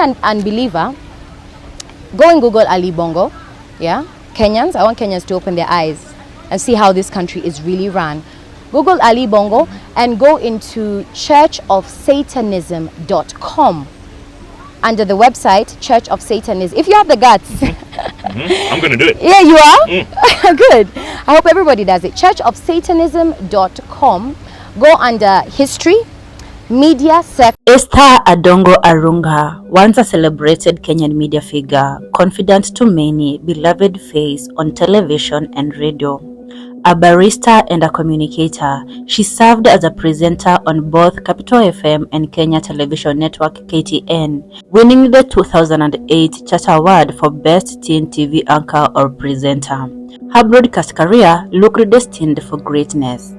any unbeliever, go and Google Ali Bongo. Yeah, Kenyans. I want Kenyans to open their eyes and see how this country is really run. Google Ali Bongo and go into churchofsatanism.com. Under the website Church of Satanism. If you have the guts. I'm going to do it. Yeah, you are? Good. I hope everybody does it. churchofsatanism.com. Go under history, media, Esther Adongo Arunga, once a celebrated Kenyan media figure, confident to many, beloved face on television and radio. A barrister and a communicator, she served as a presenter on both Capital FM and Kenya Television Network KTN, winning the 2008 Chatter Award for Best Teen TV Anchor or Presenter. Her broadcast career looked destined for greatness.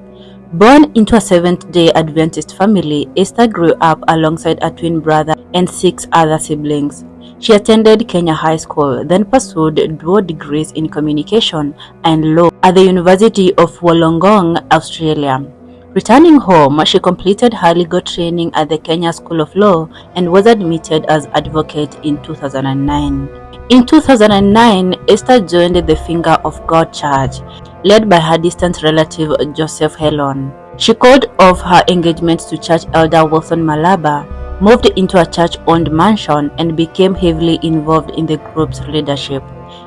Born into a Seventh-day Adventist family, Esther grew up alongside a twin brother and 6 other siblings. She attended Kenya High School, then pursued dual degrees in communication and law at the University of Wollongong, Australia. Returning home, she completed her legal training at the Kenya School of Law and was admitted as advocate in 2009. In 2009, Esther joined the Finger of God Church, led by her distant relative Joseph Helon. She called off her engagement to church elder Wilson Malaba, moved into a church-owned mansion, and became heavily involved in the group's leadership.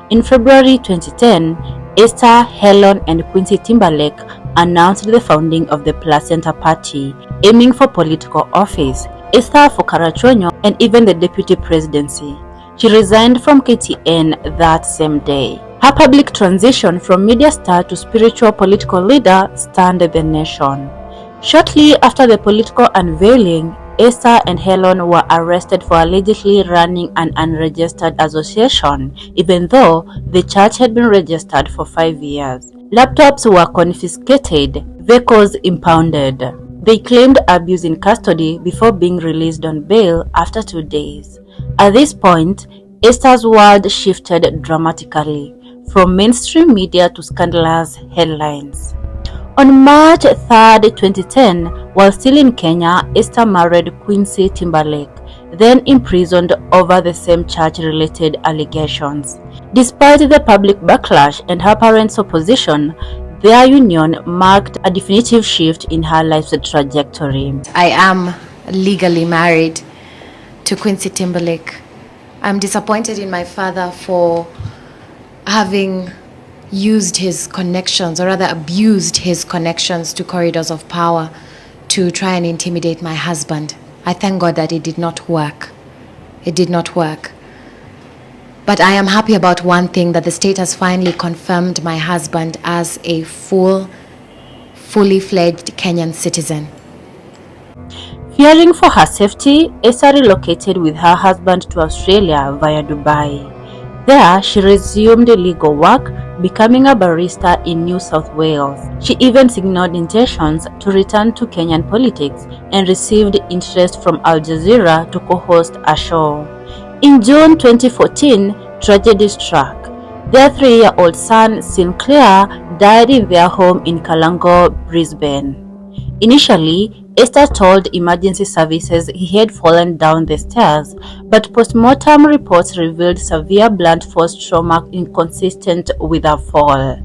In February 2010, Esther, Helon, and Quincy Timberlake announced the founding of the Placenta Party, aiming for political office, Esther for Karachuonyo, and even the deputy presidency. She resigned from KTN that same day. Her public transition from media star to spiritual political leader stunned the nation. Shortly after the political unveiling, Esther and Helon were arrested for allegedly running an unregistered association, even though the church had been registered for 5 years. Laptops were confiscated, vehicles impounded. They claimed abuse in custody before being released on bail after 2 days. At this point, Esther's world shifted dramatically, from mainstream media to scandalous headlines. On March 3, 2010, while still in Kenya, Esther married Quincy Timberlake, then imprisoned over the same church-related allegations. Despite the public backlash and her parents' opposition, their union marked a definitive shift in her life's trajectory. I am legally married to Quincy Timberlake. I'm disappointed in my father for having used his connections, or rather abused his connections to corridors of power to try and intimidate my husband. I thank God that it did not work. It did not work. But I am happy about one thing, that the state has finally confirmed my husband as a fully fledged Kenyan citizen. Fearing for her safety, Esther relocated with her husband to Australia via Dubai. There, she resumed legal work, becoming a barrister in New South Wales. She even signaled intentions to return to Kenyan politics and received interest from Al Jazeera to co-host a show. In June 2014, tragedy struck. Their 3-year-old son, Sinclair, died in their home in Kalango, Brisbane. Initially, Esther told emergency services he had fallen down the stairs, but post-mortem reports revealed severe blunt force trauma inconsistent with a fall.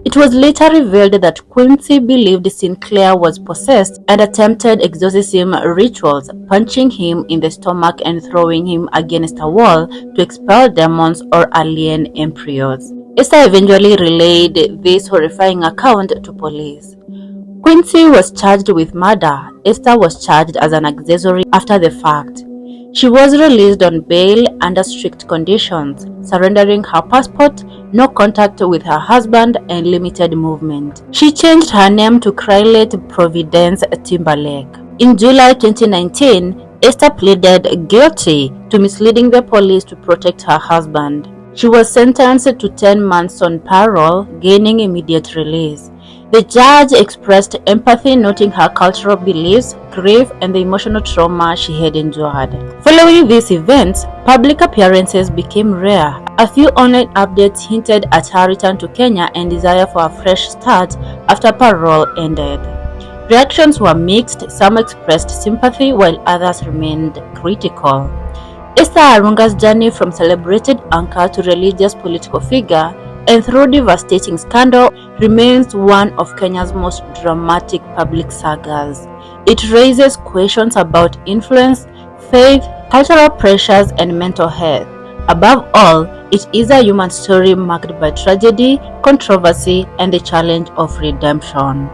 It was later revealed that Quincy believed Sinclair was possessed and attempted exorcism rituals, punching him in the stomach and throwing him against a wall to expel demons or alien embryos. Esther eventually relayed this horrifying account to police. Quincy was charged with murder. Esther was charged as an accessory after the fact. She was released on bail under strict conditions, surrendering her passport, no contact with her husband, and limited movement. She changed her name to Krylet Providence Timberlake. In July 2019, Esther pleaded guilty to misleading the police to protect her husband. She was sentenced to 10 months on parole, gaining immediate release. The judge expressed empathy, noting her cultural beliefs, grief, and the emotional trauma she had endured. Following these events, public appearances became rare. A few online updates hinted at her return to Kenya and desire for a fresh start after parole ended. Reactions were mixed. Some expressed sympathy while others remained critical. Esther Arunga's journey from celebrated anchor to religious political figure and through devastating scandal remains one of Kenya's most dramatic public sagas. It raises questions about influence, faith, cultural pressures, and mental health. Above all, it is a human story marked by tragedy, controversy, and the challenge of redemption.